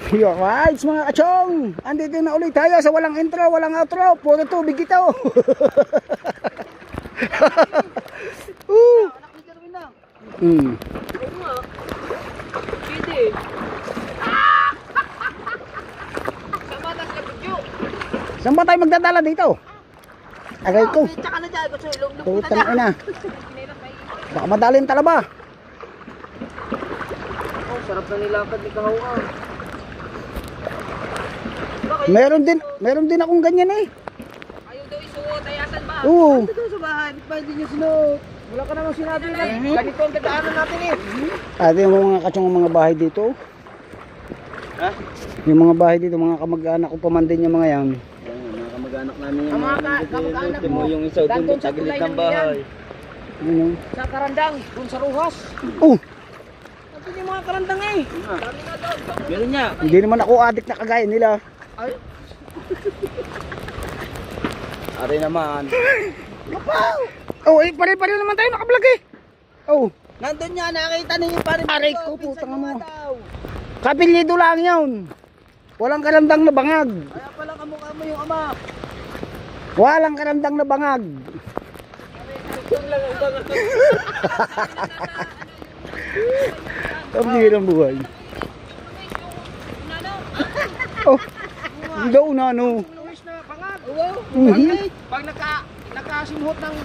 Alright mga kachong, andito na ulit tayo sa walang intro, walang outro, puro tubig ito. Saan ba tayo magdadala dito? Aray ko. Tutang ina. Baka madalim talaba. Oh, sarap na nilakad ni Kahawa. Meron din akong ganyan eh. Ayaw daw isuot, ayasan ba? Oo. Ito daw sa bahay, ba't hindi nyo sinuot? Wala ka namang sinabi na. Ganito ang dadaanan natin eh. Ate yung mga kachong mga bahay dito. Ha? Yung mga bahay dito, mga kamag-anak ko pa man din yung mga yan. Mga kamag-anak namin yung kamag-anak mo. Yung isa doon sa gilid ng bahay. Ano? Sa karandang, dun sa ruhas. Oh, Ito yung mga karandang eh. Meron niya. hindi naman ako adik na kagaya nila. Ay, Ari naman. Oh, eh, pare-pare naman tayo nakablog eh. Oh, Nandun niya, nakita niyo pa rin. aray ko, putang mo. Kapilido lang yun. Walang karandang na bangag. Kaya pala kamukha mo yung ama. Walang karandang na bangag. Ang hirang buhay. Oh, daw na no. luwis na pangag. Mhm. Pag nakasimuhot ng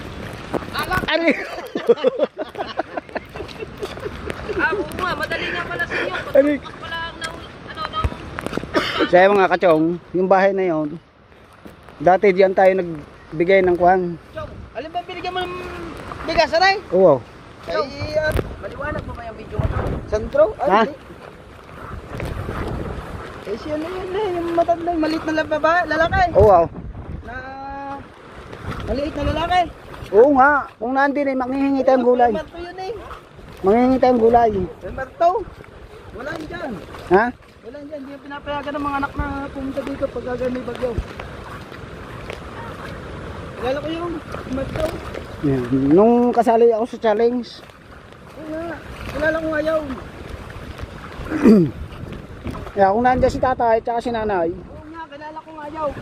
alak. Aray. Oo nga, madali nga pala sa inyo. Aray. Pala ng Kaya mga kachong, yung bahay na yon. Dati diyan tayo nagbigay ng kuhan. Chong, alin ba binigyan mo ng bigas, aray? Oo. Ay, maliwanag mo ba yung video mo? sentro? Ha? Ay, eh, siya na yun eh, yung matandang maliit na lalaki. Oo. Na maliit na lalaki. Oo nga, kung nandun eh, manghihingi tayong gulay. Marto yun eh. Manghihingi tayong gulay. Marto. Wala yun dyan. Ha? Wala yun dyan. Hindi yung pinapayagan ng mga anak na pumunta dito pag may bagyo. Kilala ko yung Marto. Yan. Nung kasali ako sa challenge, Oo nga. Kilala ko nga yun. kung nandiyan si tatay at si nanay, Oo nga. Kilala ko nga yun.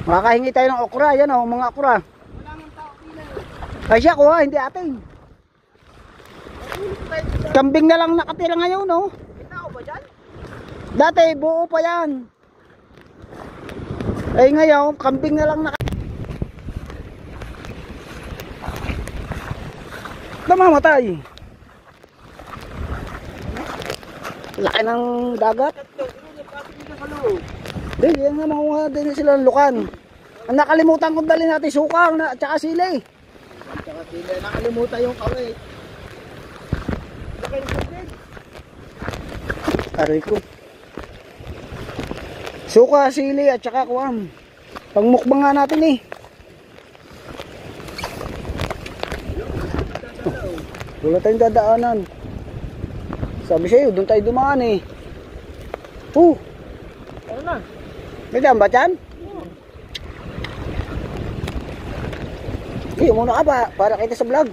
makakahingi tayo ng okra. Yan o, mga okra. Wala nang tao pila eh. Ay siya kuha, hindi atin. Kambing na lang nakatira ngayon no. May tao ba dyan? Dati buo pa yan. Ay ngayon, kambing na lang nakatira. Namamatay. Laki ng dagat. Hindi, yan nga makuha din sila ng lukan. Ang nakalimutan kong dali natin sukang at saka sili. Tsaka sila nakalimutan yung kawit. Aray ko. Suka, sili at saka kuwam. Pangmukbang nga natin eh. Wala tayong dadaanan. Sabi sa'yo, doon tayo dumaan eh. Ano na? May daan ba dyan? Iyo muna ka pa, para kita sa vlog.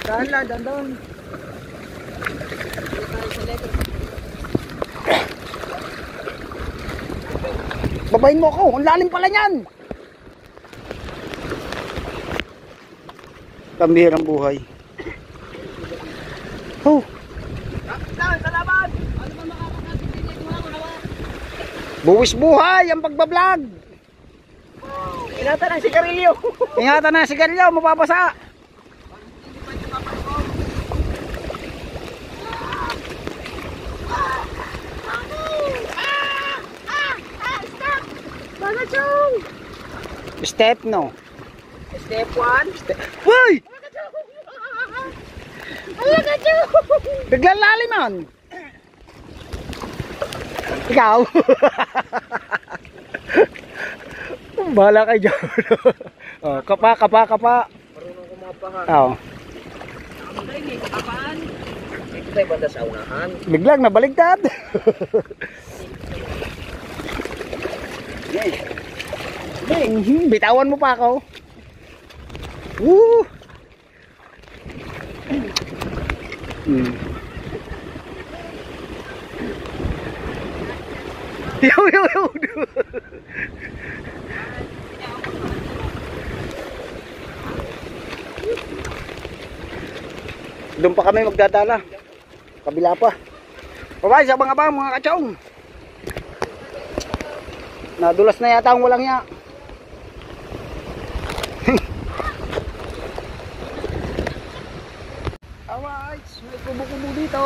Dahan lang, dahan. Babayin mo ako, ang lalim pala niyan. Pambihirang buhay. Oh, Salamat! buwis buhay ang pagbablog. Inata ng sigarilyo. Ingatan na sigarilyo, mapapasa. Step no. Step 1. Hoy! Biglang laliman. Ikaw. Bahala kayo dyan. Oh, kapa. Marunong kumapahan. Oh. Ay, may kapaan. Dito tayo banda sa unahan. Biglang nabaligtad. Bitawan mo pa ako. Woo! Yaw, yaw, yaw. Doon pa kami magdadala. Kabila pa. Bye-bye sa mga katsong. Nadulas na yata ang walang ya. Alright, may kubo-kubo dito.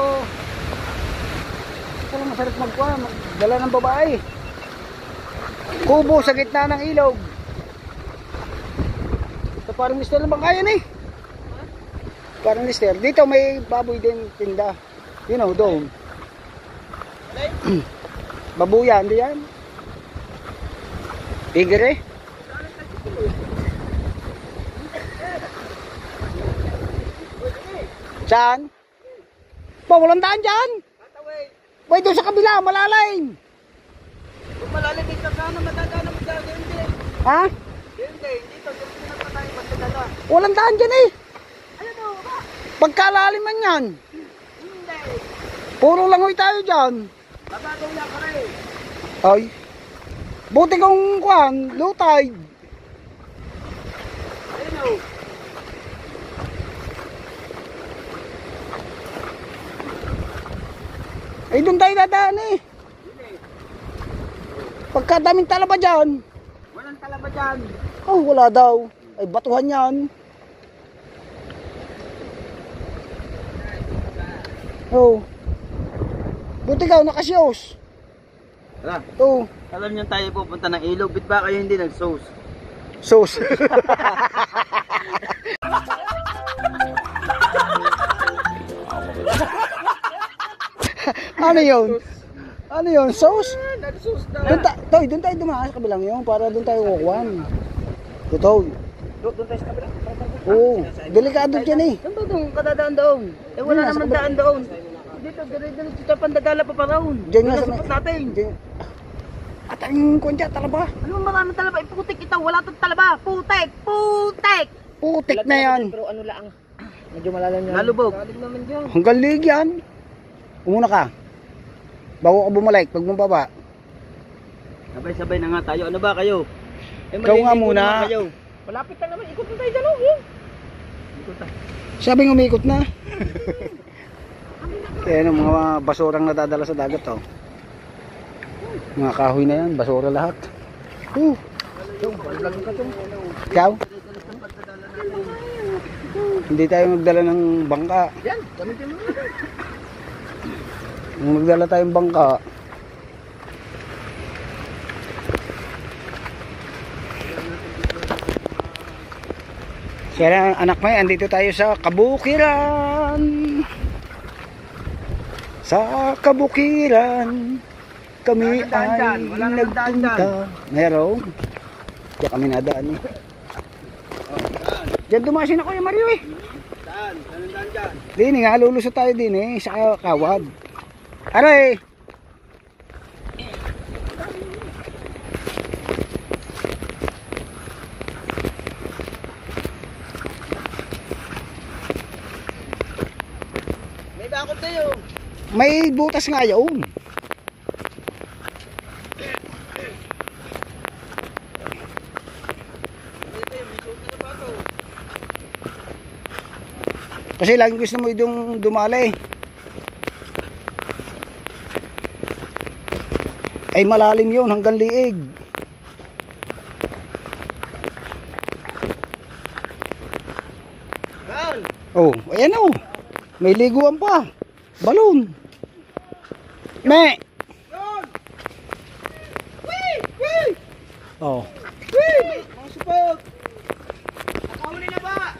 Ito lang masarap magdala ng babae. Kubo sa gitna ng ilog. Ito parang mister ng bangkayan eh. Parang mister. Dito may baboy din tinda. You know, doon. Babuyan, di yan? Tigre? Saan? Pa, walang daan dyan. Boy, doon sa kabila, malalim. Kung malalim ito sana matagana mo dyan. Hindi. Ha? Hindi. Dito. Dito na pa tayo matagana. Walang daan dyan eh. Ayun o. Pagkalaliman yan. Hindi. Puro langoy tayo dyan. Babagaw na ka rin. Ay. Buti kong kuhan, low tide. Ayun o. Ay, doon tayo dadaan eh. Pagkadaming talaba dyan. Walang talaba dyan. Oh, wala daw. Ay, batuhan yan. Oh. Buti ka, nakasyos. Tara. Oh. Alam niyo tayo pupunta ng ilog. Bit ba kayo hindi nag-sauce? Sos. Ano yun? Ano yun? Sos? Nag-sauce na. Doon tayo dumaan sa kabilang yun para doon tayo kukuhan. Ito. Doon tayo sa kabila. Oo. Delikado dyan eh. Saan ba doon? Kadadaan doon. Eh wala Yun, naman nasa daan doon. Dito, dire-diretso tayo pandadala pa pa roon. Diyan nga Wala sa sapat natin. Diyan. At ang kunsya, talaba. Ano maraming talaba? Putik ito. Wala itong talaba. Putik! Putik! Putik na yan. Pero ano lang, medyo malalim yan. Nalubog. Malalim naman dyan. Hanggang lig yan. Umuna ka. Bago ka bumalik, pag bumaba. Sabay-sabay na nga tayo. Ano ba kayo? Ikaw nga maliligo muna. naman kayo. Malapit na naman, ikot na tayo dyan, oh. Ikot tayo. Sabing umikot na. Kaya ano, mga basurang nadadala sa dagat oh. Mga kahoy na yan, basura lahat. Ikaw? Hindi tayo magdala ng bangka. Yan, gamitin mo. Kung magdala tayong bangka, kaya anak may, andito tayo sa kabukiran. Sa kabukiran kami Wala nang daan dyan. ay Wala nang daan nagpunta. Meron. Diyan kami nadaan eh. Diyan dumasin ako yung Mario eh. Daan, anong daan dyan? Dini nga, lulusot tayo din eh, sa kawad. Aray! May bakot tayo. May butas nga yun. Kasi lagi gusto mo yung dumali. Ay malalim yun hanggang liig. Daan. Oh, ayan oh. May liguan pa. Balon. Me. Oh. Mga support. Nakahuli na ba?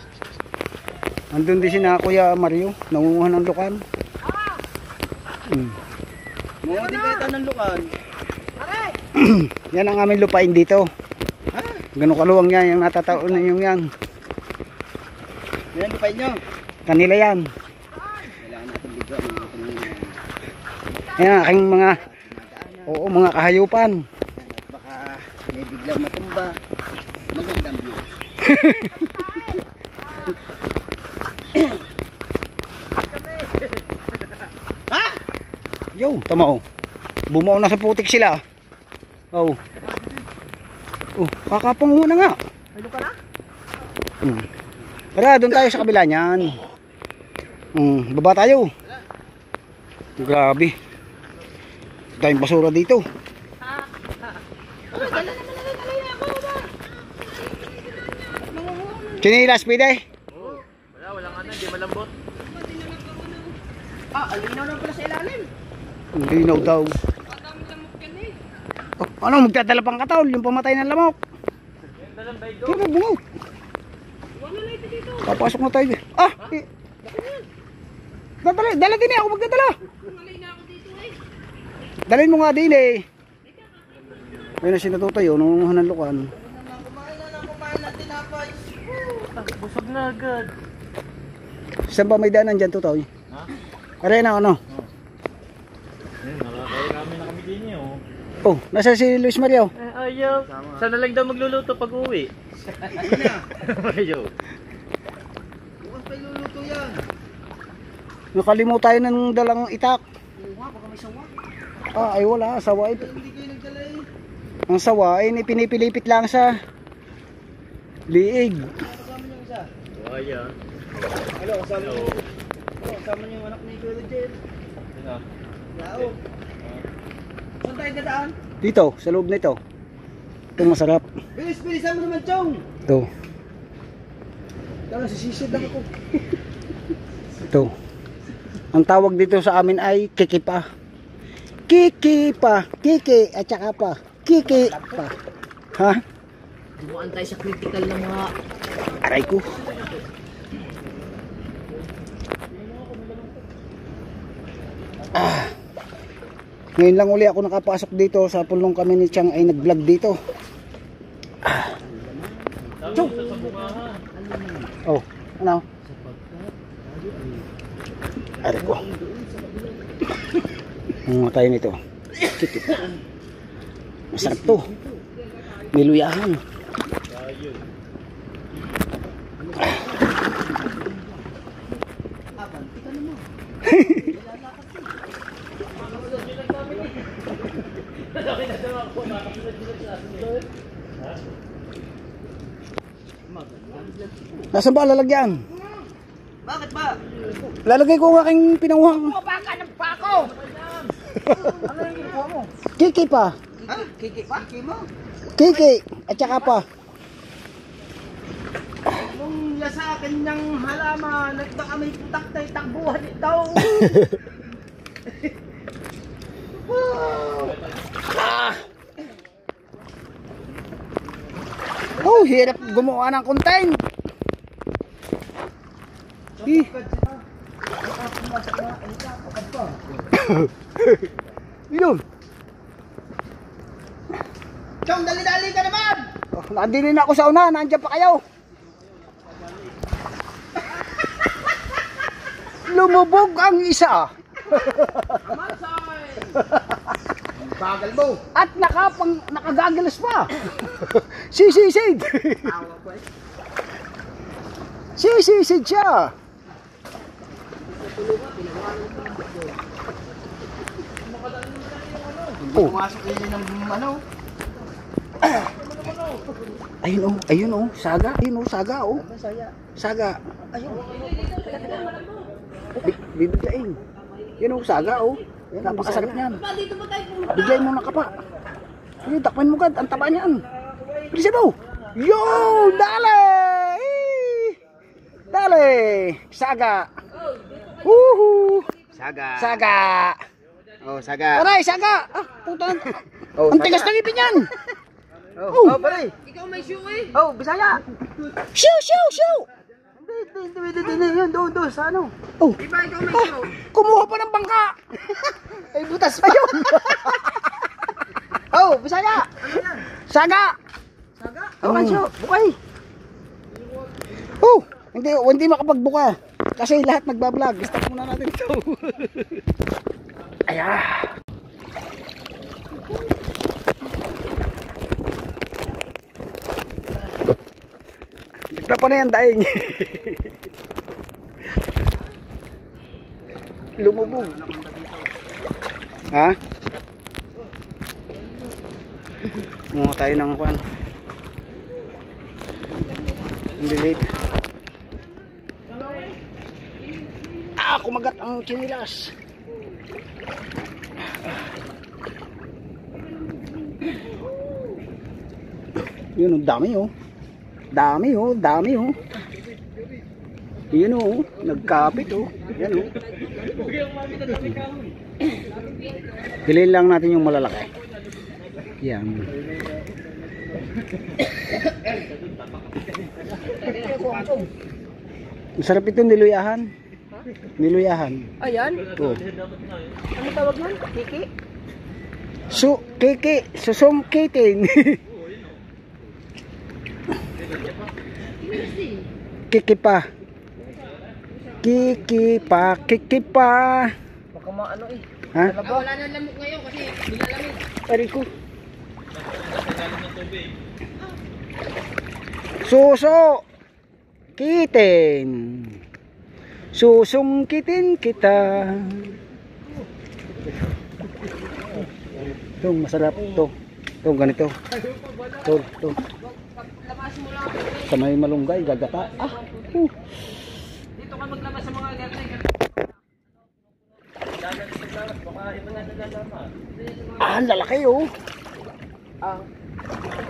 Andun din si na Kuya Mario, nangunguha ng lukan. Mga di kayo ng lukan. Yan ang aming lupain dito. Ganun kaluwang yan, yung natataon na yung yan. Yan lupay nyo. Kanila yan. Kailangan natin bigyan. Yan ang aking mga, oo, mga kahayupan. Baka may biglang matumba. Magandang view. Yo, tama oh. Bumao na sa putik sila. Oh. Oh, kakapang muna nga. Ano ka na? Tara, doon tayo sa kabila niyan. Baba tayo. Grabe. Tayong basura dito. Chinilas, pwede? Wala nga na, hindi malambot. Alinaw lang pala sa ilalim. Hindi na daw. Oh, ano, magdadala pang katol, yung pamatay ng lamok. Sino bungaw? Papasok na tayo. Dala din eh, ako magdadala. Dalhin mo nga din eh. Ayun na sinatutoy, nangunguhan ng lukan. Kumain na tinapay. Busog na agad. Saan ba may daanan dyan, tutoy? Ha? Aray na, ano? Nakakain namin na kami din eh. Oh, nasa si Luis Mario. Ayaw. Sana lang daw magluluto pag uwi. Ayaw. Bukas pa iluluto yan. Nakalimutan tayo ng dalang itak. Baka may sawa. Ay wala, sawa eh. Hindi kayo nagdala eh. Ang sawa ay pinipilipit lang sa liig. Kasama niyo isa. Waya. Hello, kasama niyo. Kasama niyo yung anak ni Kuya Jen. Sino? Yao. Saan tayo dadaan? Dito, sa loob nito. Ito masarap. Bilis, bilisan mo naman, Chong. Ito, Tara, sisisid lang ako. ito. Ang tawag dito sa amin ay kikipa. Kikipa, kiki at saka pa. Kiki pa. Ha? Dumaan tayo sa critical ng mga... Aray ko. Ngayon lang uli ako nakapasok dito sa pulong kami ni Chang ay nag-vlog dito. Oh, ano? Aray ko. Mga tayo nito. Masarap to. May luyahan. Nasaan ba lalagyan? Bakit ba? Lalagay ko ang aking pinanguhang. Baka ng pako! Ano yung ginawa mo? Kiki pa. Ha? Kiki pa? Kiki mo? Kiki at saka pa. Nung sa akin niyang halaman, nagbaka may putak tayo takbuhan ito. Oh, hirap gumawa ng content. Yun. Chong, dali-dali ka naman! Oh, nandinin na ako sa una, nandiyan pa kayo. Lumubog ang isa. Bagal mo! At nakagagalas pa. Sisisid. Sisisid siya. Oh. Pumasok yun ng ano? Ayun oh, saga. Ayun oh, saga oh. Masaya. Saga. Ayun. Bibiglain. Yun oh, saga oh. Napakasarap niyan. Biglain mo na kapa. Ayun, takpan mo agad. Ang taba niyan. Bilisan mo. Yo, dale! Dale! Saga. Woohoo! Saga. Saga. Oh, saga. Aray, saga. Puta. Oh, Ang tigas ng ipin yan. Oh, pare. Ikaw may shoe eh! Oh, Bisaya. Shoo, shoo, shoo. Hindi. Yun, doon, sa ano? Oh, Iba ikaw may shoe! kumuha pa ng bangka. Ay, butas pa yun. Oh, Bisaya. Ano yan? Saga. Saga? Oh, bukay. Oh, hindi makapagbuka. Kasi lahat nagbablog. Stop muna natin ito. Ayan. Ito pa na yan, daing. Lumubog. Ha? Kumuha tayo ng kwan. Hindi late. Kumagat ang chinilas. Yun, dami oh. Dami oh, dami oh. Yun oh, nagkapit oh. Yan oh. Piliin lang natin yung malalaki. Yan. Masarap ito niluyahan. Niluyahan. Ayan. Oh. Ano tawag nun? Kiki? Kiki, susungkitin. Kiki pa. Kiki pa, kiki pa. Baka maano eh. Ha? Wala na lamok ngayon kasi nilalamig. Ari ko. Suso kitin. Susungkitin kita. Ito masarap to. Ito ganito. Ito. Sa may malunggay gagata. Dito ka maglabas sa mga garden. Lalaki oh.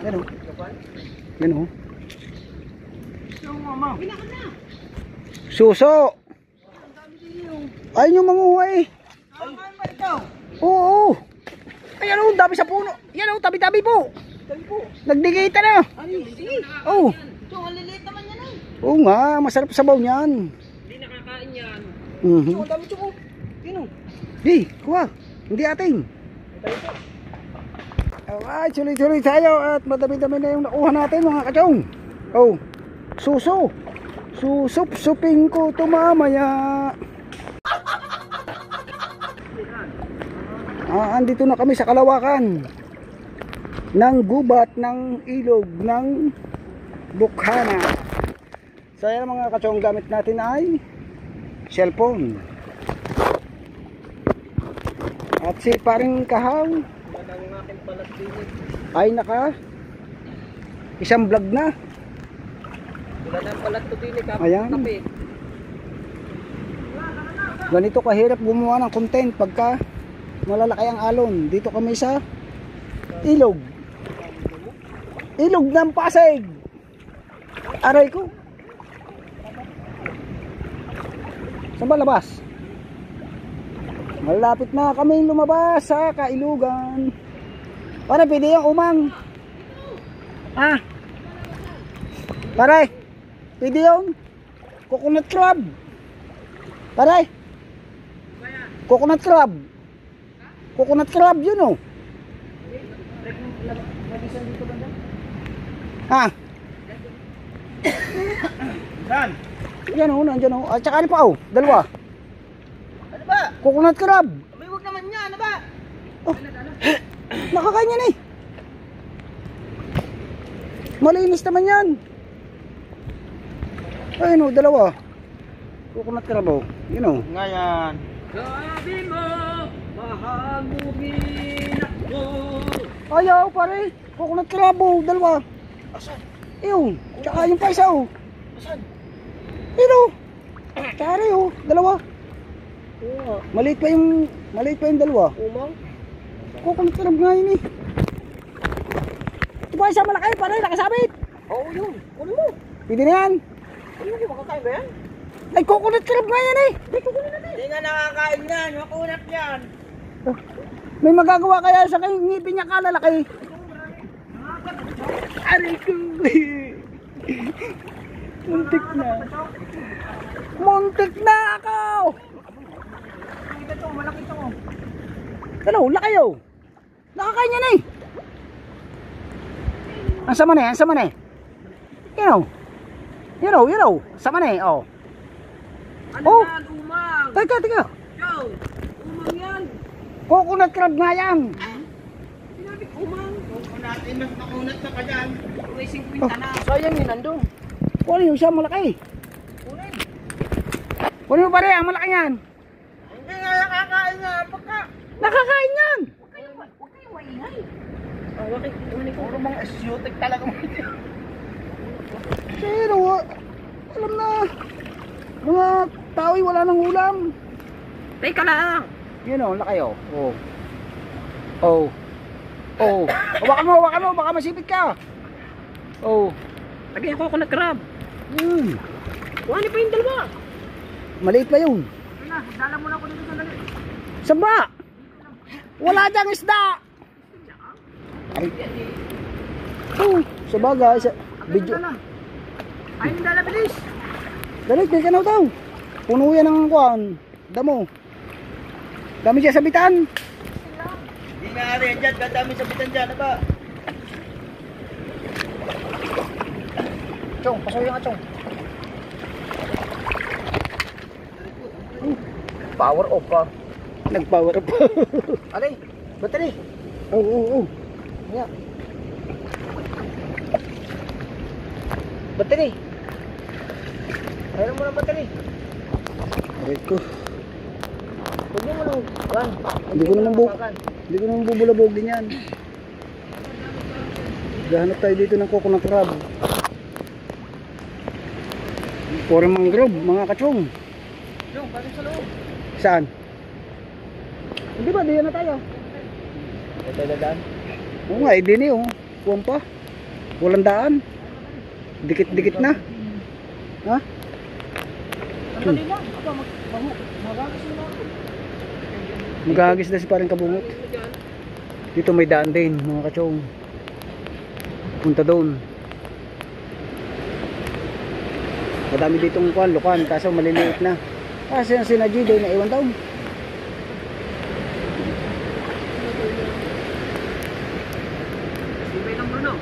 Yan oh. Yan oh. Suso. Ayun yung manguha eh. Oo. Ayan oh, dami sa puno. Yan oh, tabi-tabi po. Nagdigita na. Oh. Ito, maliliit naman yan eh. Oo nga, masarap sabaw niyan. Hindi nakakain yan. Ang dami tsoko. Yun oh. Di, kuha. Hindi ating. Alright, tuloy-tuloy tayo at madami-dami na yung nakuha natin mga kachong. Oh, suso. Susup-suping ko ito mamaya. Andito na kami sa kalawakan ng gubat ng ilog ng Bukhana. So yan mga kachong, gamit natin ay cellphone. At si paring Kahaw ay naka isang vlog na. Wala na pala ito din eh. Ayan. Ganito kahirap gumawa ng content pagka malalaki ang alon. Dito kami sa ilog. Ilog ng Pasig. Aray ko. Saan ba labas? Malapit na kami lumabas sa kailugan. Pare, pwede yung umang. Pare, pwede yung coconut crab. Pare, coconut crab. Coconut crab yun oh. Dan. Yan oh, nandiyan oh. At saka ano pa oh, dalawa. Ano ba? Coconut crab. May wag naman niya. Ano ba? Oh. Nakakain yan eh. Malinis naman yan. Ayun oh, dalawa. Coconut crab oh. Yun oh. Ngayon. Sabi mo, mahalugin ako. Ayaw pare. Coconut crab oh, dalawa. Asan? Ayun. Tsaka yung pa isa oh. Asan? Ayun oh. Tsaka rin oh, dalawa. Maliit pa yung dalawa. Umang? Coconut crab nga yun eh. Ito pa isa malaki pare, nakasabit. Oo yun. Kunin mo. Pwede na yan. Kunin mo. Makakain ba yan? Ay, coconut crab nga yan eh. Hindi nga nakakain yan. Makunat yan. May magagawa kaya sa ngipin niya kalalaki. Aray ko. Muntik na. Muntik na ako. Ito, malaki ito. Ano, laki oh. Nakakain yan eh. Ang sama na, ang sama na. Yun oh. Sama na oh. Ano Oh. yan, umang? Teka. Yo, umang yan. Coconut crab nga yan. Sinabi ko, umang. Natin mas makunat na pa dyan. May 50 na. Sayang yun nandun. Kunin yung siya malaki. Kunin mo pare, ang malaki yan. Hindi nga nakakain nga. Pagka. Nakakain yan. Huwag kayo maingay. Bakit? mga asyutik talaga mo. Pero, alam na. Mga tao'y wala nang ulam. Teka lang. Yun o, laki o. Oh. Oh. Oh. Hawakan mo, baka masipit ka. Oh. Lagyan ko na crab. Yun. Kuhanin pa yung dalawa. Maliit pa yun. Wala, dala mo na ako dito sa dali. Saba! Wala diyang isda! Ay. Oh, sabagay. Video. Ay, hindi dala, bilis. Dalit, may kanaw daw. Puno yan ng kuwan. Damo. Dami siya sabitan. Hindi nga rin dyan, kadami sa bitan dyan, ba? Chong, pasuyo nga, Chong. Power off pa. Nag-power up. Alay, battery. Oo. Yeah. Battery. Mayroon mo ng battery. Aray ko. Huwag niyo mo nang kan. Hindi ko naman bubulabogin yan. Gahanap tayo dito ng coconut crab. Puro mangrove, mga kachong. Yung, pasok sa loob. Saan? Hindi ba, diyan na tayo. Ito dadaan. Oo nga, din eh, oh. Kuwan pa. Walang daan. Dikit-dikit na. Ha? Ang dali lang. Aba, magagis mo na ako. Maghahagis na si parang kabungot. Dito may daan din, mga kachong. Punta doon. Madami ditong kuwan, lukan, kaso maliliit na. Kasi yung sina G, na iwan daw. Sibay ng Bruno.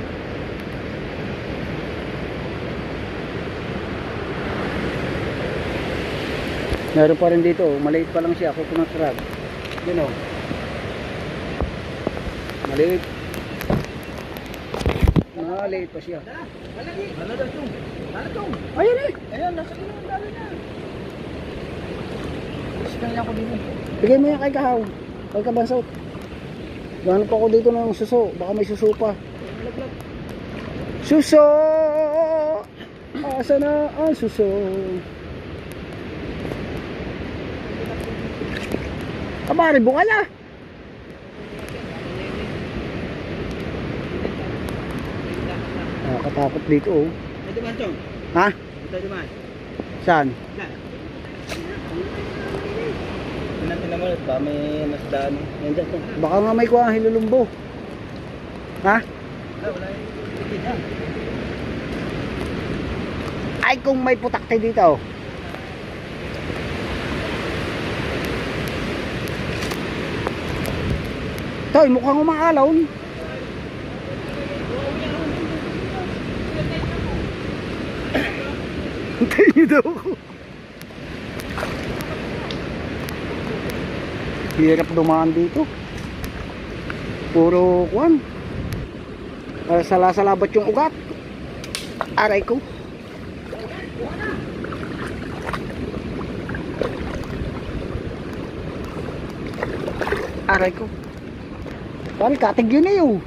Meron pa rin dito, oh. Maliit pa lang siya, coconut crab. Yun o. Maliit. Maliit pa siya. Ano daw yung? Ano daw? Ayun eh. Ayan, nasa ilo ang dali na. Gusto ako dito. Bigay mo yan kay Kahaw. Kay Kabansot. Ganap ako dito ng suso. Baka may suso pa. Suso! Asa na ang suso? Kabari, bukal ah. Katakot dito oh. Ito man, Chong. Ha? Ito man. Saan? Natin naman, ba may nasdaan. Yan dyan, Chong. Baka nga may kuha hilulumbo. Ha? Wala yung tikid yan. Ay kung may putakte dito. Toy, mukhang umaalaw. Hintay niyo daw ako. Hirap dumaan dito. Puro kwan. Sala-salabat yung ugat. Aray ko. Aray ko. Pari katig yun eh oh.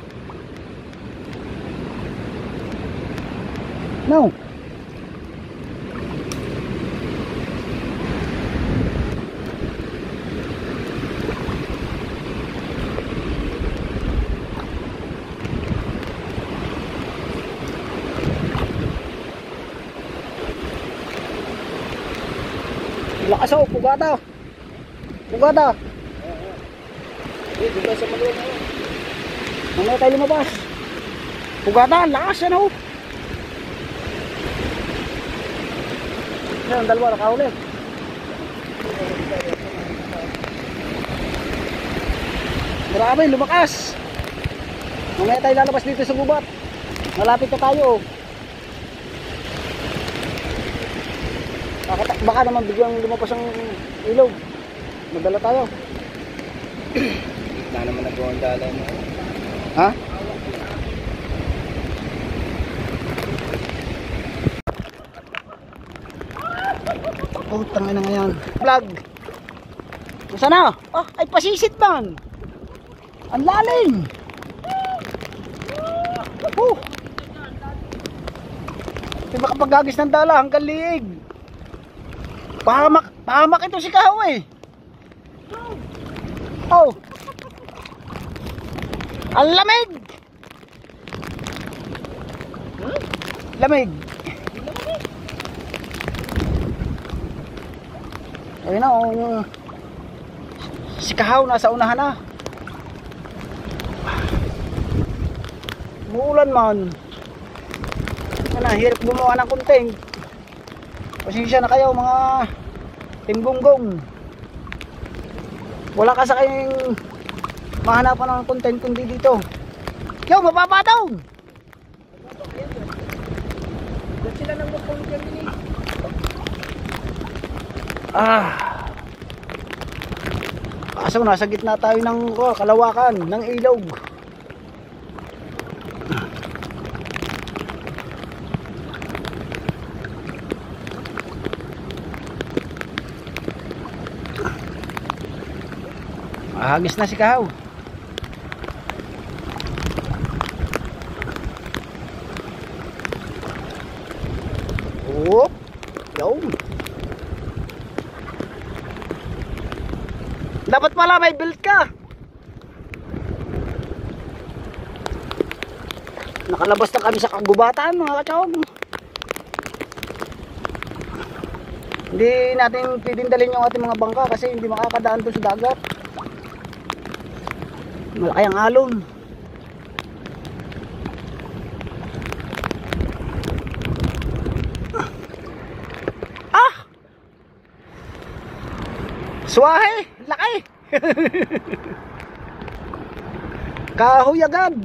No. Lakas oh, pugada. Pugada. Dito sa maluwag na. Mamaya tayo lumabas. Pugada, lakas yan oh. Yan, ang dalawa nakahuli. Grabe, lumakas. Mamaya tayo lalabas dito sa gubat. Malapit na tayo. Baka naman biglang lumapas ang ilog. Madala tayo. Na naman nagawang dala mo. Ha? Oh, tangin na ngayon. Vlog. Saan na? Ah, ay pasisit man. Ang lalim. Oh! Di makapagagis ng dala hanggang liig. Pahamak ito si Kahaw eh. Oh! Ang lamig! Lamig! Ayun na, si Kahaw nasa unahan na. Muulan man. Ano, hirap gumawa ng content. Pasensya na kayo mga timgonggong. Wala ka sa kayong mahanapan ng content kundi dito. Yo, mababa daw! Doon sila nang magpulit kami ni. Kaso nasa gitna tayo ng kalawakan, ng ilog. Ahagis na si Kahaw. Oh, yun. Dapat pala may build ka. Nakalabas na kami sa kagubatan mga kachog. Hindi natin pwedeng dalhin yung ating mga bangka kasi hindi makakadaan doon sa dagat. Malaki ang alon. Swahe, laki. Kahoy agad.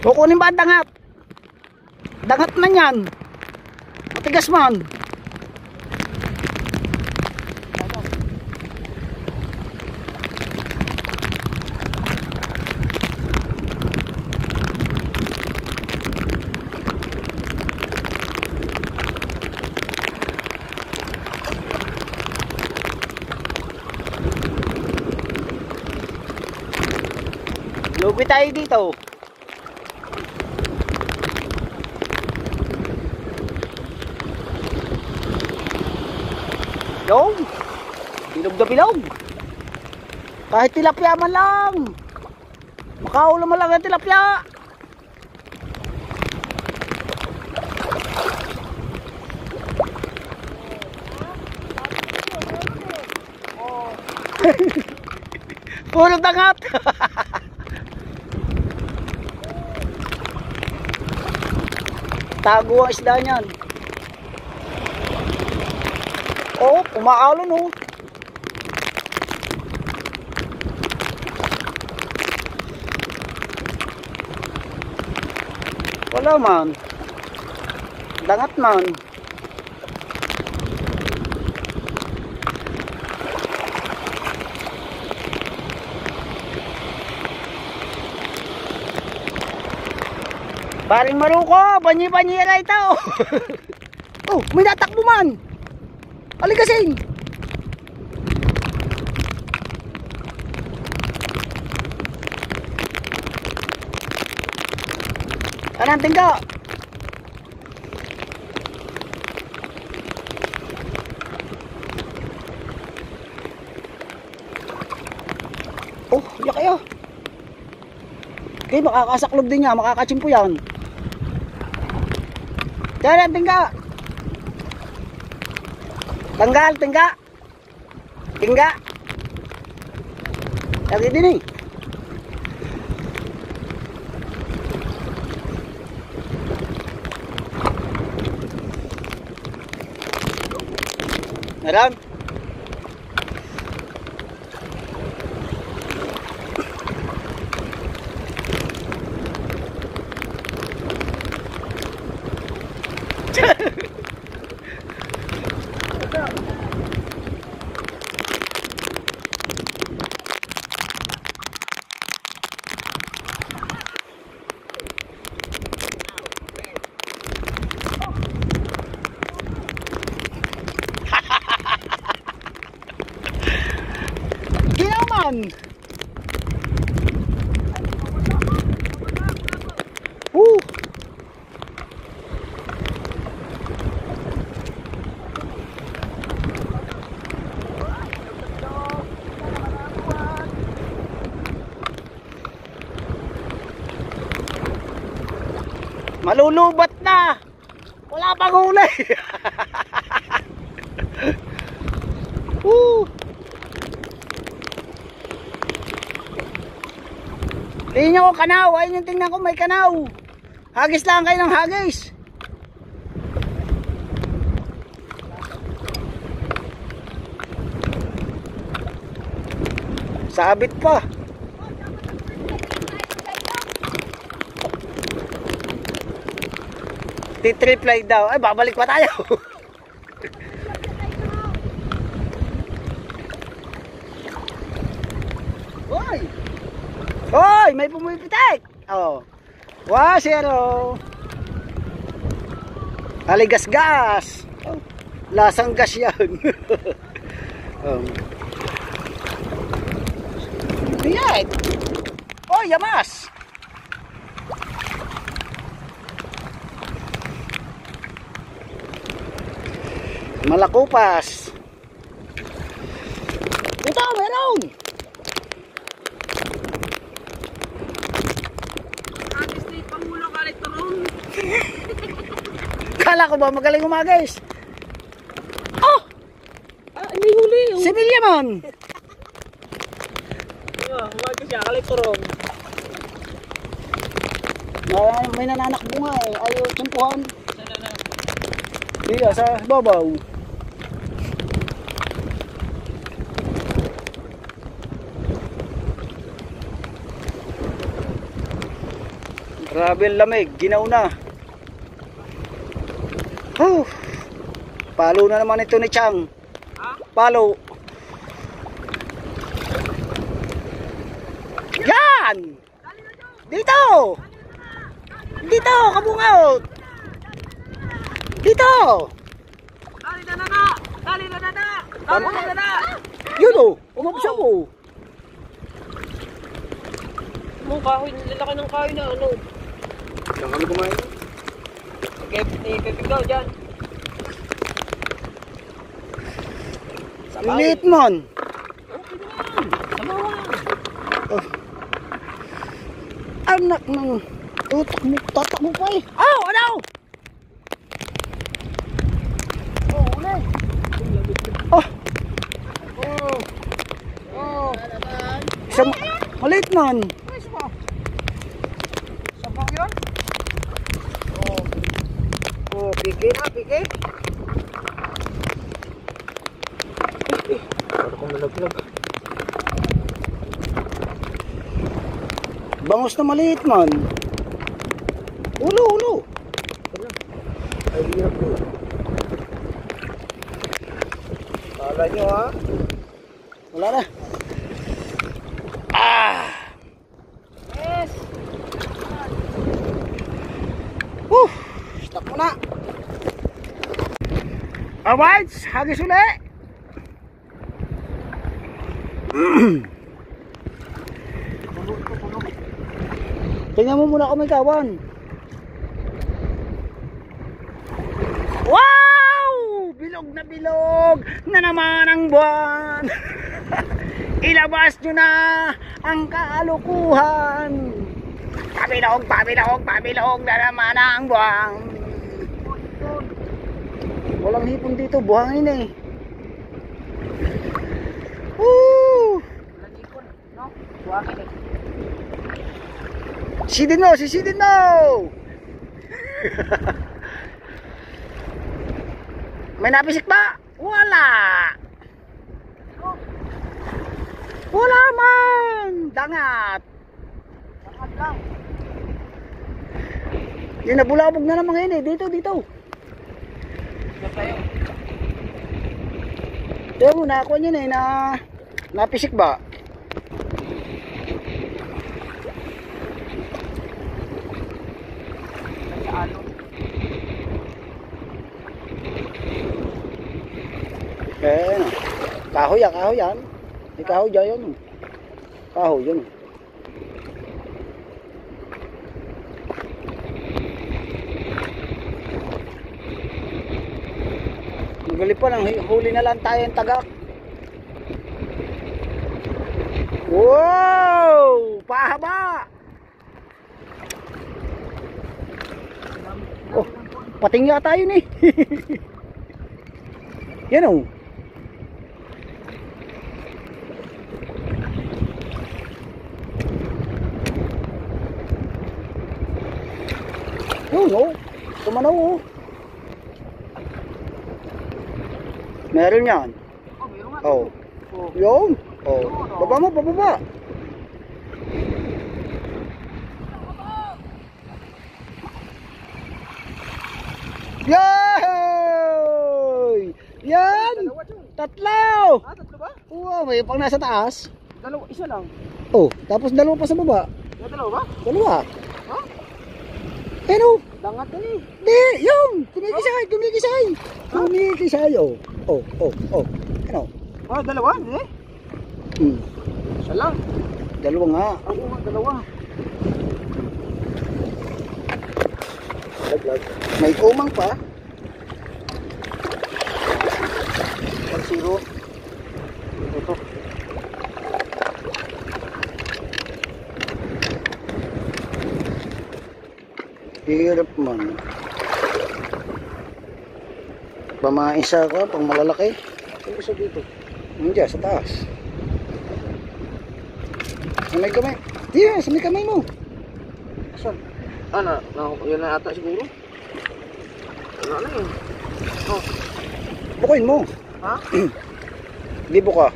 Kukunin ba ang dangat? Dangat na yan. Matigas man. Lugi tayo dito. Yung bilog na bilog. Kahit tilapia man lang. Makaulam man lang ang tilapia. Puro dangat. Tago ang isda niyan. Oh, umaalon oh. Wala man. Dangat man. Paring Maruko, banyi-banyera ito. Oh, may natakbo man. Aligasing. Anong tingga? Oh, yak kayo. Okay, makakasaklob din niya, makakachimpo yan. Diyan, tingga. Tanggal, tingga. Tingga. Lagi din eh. Meron? Woo! Malulubat na. Wala pang huli. Woo! Tingnan ko kanaw. Ayun yung tingnan ko may kanaw. Hagis lang kayo ng hagis. Sabit pa. Triplay daw. Ay, babalik pa tayo. Hoy! Hoy, may pumipitik. Oh. Wow, zero. Aligas-gas. Oh, lasang gas yan. Oh. Biyay. Oh, yamas. Malakupas. Ito, meron. Pangulo ka rin turong. Kala ko ba magaling umagis? Oh! Hindi huli. Sibilya man. Huwag siya, ka rin turong. May nananakbo nga eh. Ayaw tsimpuhan. Diya, sa babaw. Grabe ang lamig, ginaw na. Palo na naman ito ni Chang. Palo. Yan! Dito! Dito, kabungaut! Dito! Dali na na! Dali na na! Dali na na! Yun o, umabsa mo. Mong kahoy, lalaki ng kahoy na ano. Saan kami kumain? Ipipigaw dyan. Liit man. Oh. Anak ng tatak mo pa eh. Oh, ano? Oh. Oh. Isang maliit man. Sabang yun? Oh, piki na, piki. Para kong nalaglag. Bangus na maliit man. Ulo, ulo. Ay, hirap po. Kala nyo ha? Wala na. Ah! Yes! Stop muna. Alright, hagis uli. Tingnan mo muna kung may kawan. Wow! Bilog na naman ang buwan. Ilabas nyo na ang kaalukuhan. Pabilog na naman ang buwan. Walang hipon dito, buhangin eh. Woo! No? Buwagin eh. Sisidin mo! May napisik ba? Wala! Wala man! Dangat! Sangat lang. Yung nabulabog na naman ngayon eh. Dito. Ito tayo. Diyan mo, nakakuha nyo na eh, napisik ba? Ano? Kahoy yan. May kahoy dyan yun. Kahoy yun. Magaling pa lang, huli na lang tayo ng tagak. Wow! Pahaba! Oh, pating yata yun eh. Yan oh. Yun oh. Tumanaw oh. Meron yan. Oh, meron nga. Oh. Yun. Oh. Baba mo, bababa. Yay! Yan! Dalawa dyan. Tatlo! Ah, tatlo ba? Wow, may pang nasa taas. Dalawa, isa lang. Oh, tapos dalawa pa sa baba. Yung dalawa ba? Dalawa. Ha? Ano? Dangat ka ni. Di, yung! Kumikisay, kumikisay! Kumikisay, oh. Oh, oh, oh. Ano? Ah, dalawa? Hindi. Isa lang. Dalawa nga. Oo nga, dalawa. May umang pa. Pag-zero. Ito. Hirap man. Pamaisa ka, pang malalaki. Yung isa dito. Hindi, sa taas. Sa may kamay. Diyan, sa may kamay mo. Asan? Ah, yun na ata siguro. Wala na yun. Oh. Bukuin mo. Ha? Libo ka.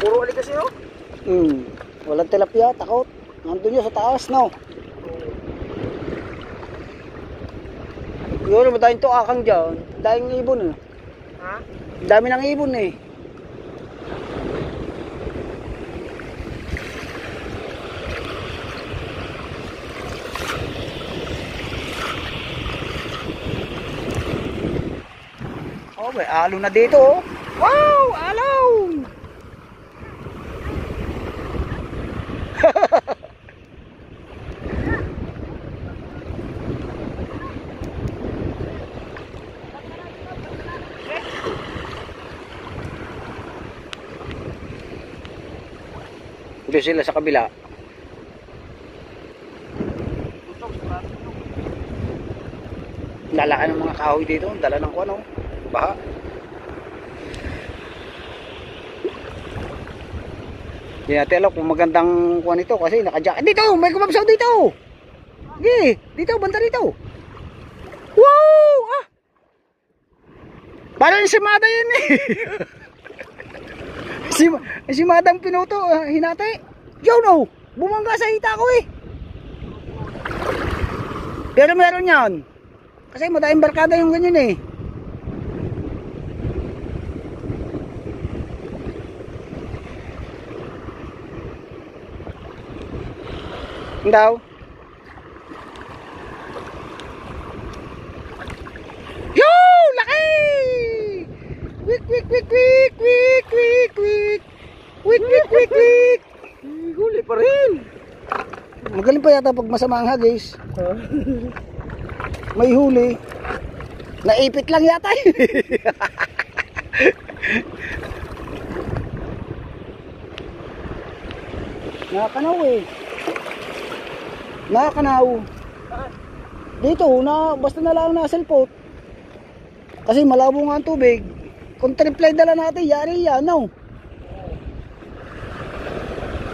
Puro ali kasi oh. Walang tilapia, takot. Nandun yun sa taas, no? Yun, madaming to akang dyan. Daming ibon eh. Ha? Dami ng ibon eh. Oh, may alo na dito oh. Wow, alaw! Doon sila sa kabila. Lalaki ng mga kahoy dito. Dala ng kuwan, oh. Baha. Hindi natin alam kung magandang kuwan ito kasi naka-jacket. Dito! May kumabsaw dito! Sige! Dito! Banda dito! Wow! Ah! Parang si Mada yan eh! si Madang pinuto, hinati. Yo no! Bumangga sa hita ko eh! Pero meron yan. Kasi madaming barkada yung ganyan eh. Daw. Yo! Laki! Quick, quick, quick, quick, quick, quick, quick. Quick, quick, quick, quick. Huli pa rin. Magaling pa yata pag masama ang hagis. May huli. Naipit lang yata yun. Nakakanaw eh. Nakakanaw. Dito na basta na lang na cellphone. Kasi malabo nga ang tubig. Kung triply dala natin, yari yan, no?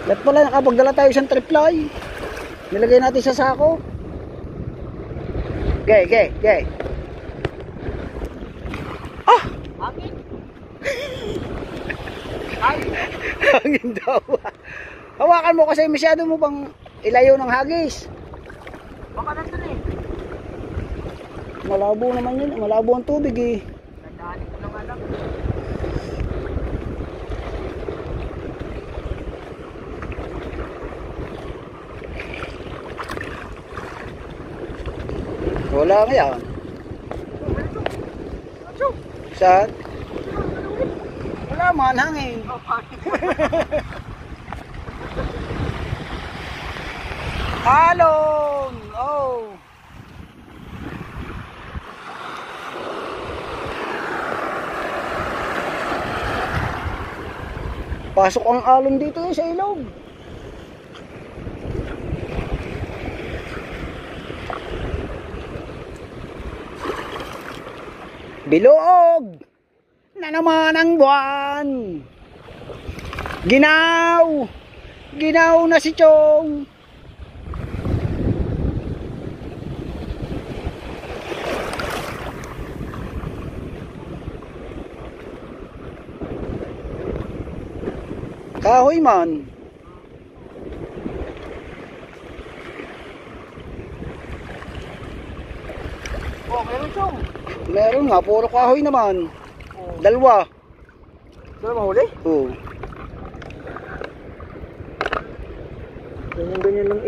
Lahat pala nakapagdala tayo isang triply. Nilagay natin sa sako. Gay. Ah! Hangin. Ay, Hangin daw. Hawakan mo kasi masyado mo bang ilayo ng hagis. baka nandun eh. Malabo naman yun. Malabo ang tubig eh. Tandaanin ko lang alam. Wala nga yan. Saan? Wala man, hangin. Alon! Oh! Pasok ang alon dito sa ilog. Biluog na naman ang buwan. Ginaw! Ginaw na si Chong. Kahoy man. Oh, meron Chong. Meron nga, puro kahoy naman. Dalawa. Saan mahuli? Oo. Ganyan lang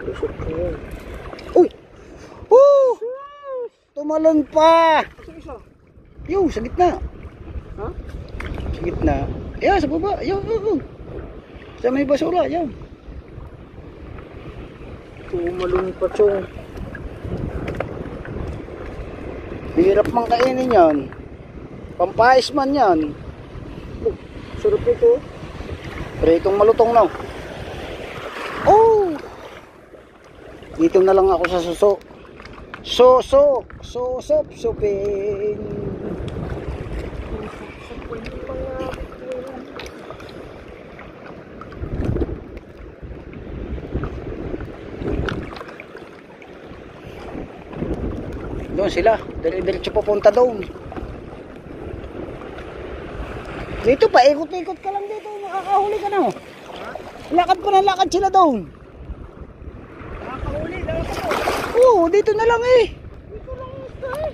Lusot ko yun. Uy! Woo! Tumalon pa! Isa. Yo, sa gitna. Ha? Sa gitna. Ayan, sa baba. Yo. Sa may basura, yan. Tumalon pa Chong. Hirap mang kainin yan. Pampais man yan. Sarap nito. Pritong malutong na. Oh! Dito na lang ako sa suso. Susop-suping. Doon sila. Diretso papunta doon. Dito pa, ikot-ikot ka lang dito. Makakahuli ka na. Lakad pa ng lakad sila doon. Nakakahuli, dapat ako. Oo, dito na lang eh. Dito lang ito eh.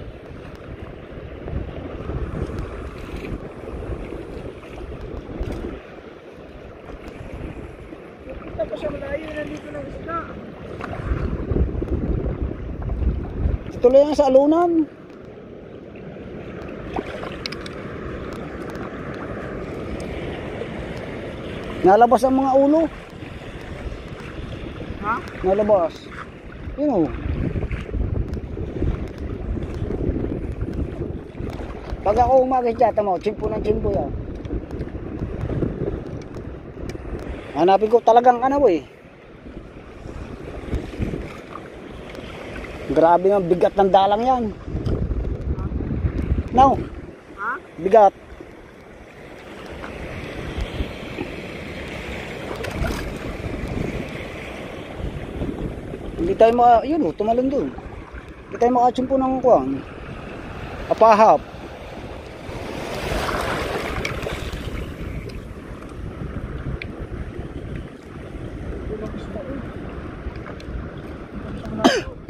Nakita pa siya malayo, nandito lang isda. Tuloy lang sa alunan. Nalabas ang mga ulo. Ha? Nalabas. Yun o. Pag ako umakit mo, chimpo ng chimpo yan. Hanapin ko talagang ano eh. Grabe ang bigat ng dalang yan. No? Ha? Bigat. Hindi tayo yun o, tumalon doon. Hindi tayo makachumpo ng kuwang. Apahap.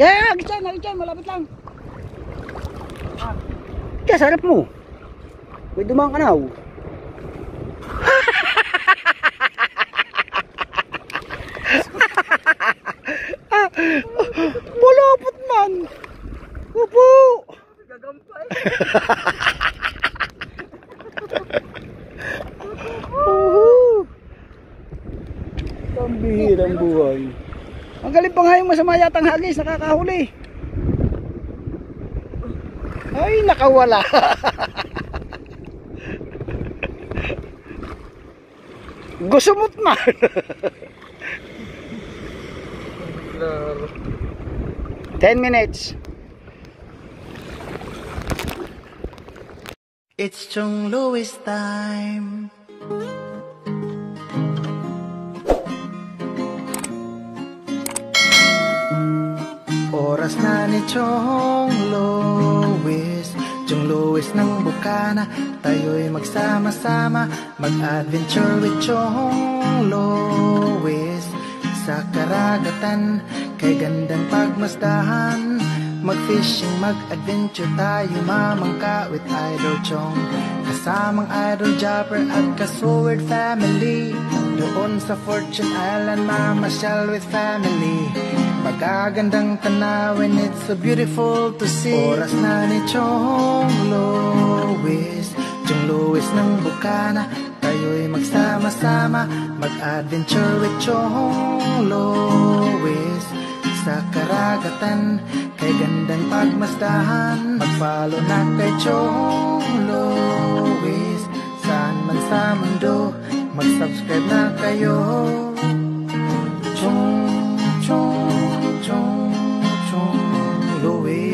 Yeah, agad malapit lang. Kaya sarap mo. May dumang kanaw. Malapit man. Upo. Gagampay. Pambihirang buhay. Ang galing pa nga yung masama yatang hagis, nakakahuli. Ay, nakawala. Gusumot man. 10 minutes. It's Chong Louis time. Oras na ni Chong Louis, Chong Louis ng Bukana. Tayo'y magsama-sama, mag-adventure with Chong Louis. Sa karagatan, kay gandang pagmasdahan, mag-fishing, mag-adventure tayo, mamangka with Idol Chong. Kasamang Idol Jumper at ka-Sword family. Doon sa Fortune Island, mamasyal with family. Magagandang tanawin, it's so beautiful to see. Oras na ni Chong Lois, Chong Lois ng Bukana. Tayo'y magsama-sama, mag-adventure with Chong Lois. Sa karagatan, kay gandang pagmasdahan. Mag-follow na kay Chong Lois. Saan man sa mundo, mag-subscribe na kayo. Chong, Chong, Chong, Chong Lois.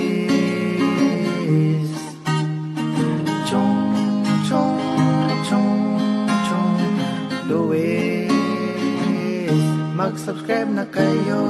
Chong, Chong, Chong, Chong Lois. Mag-subscribe na kayo.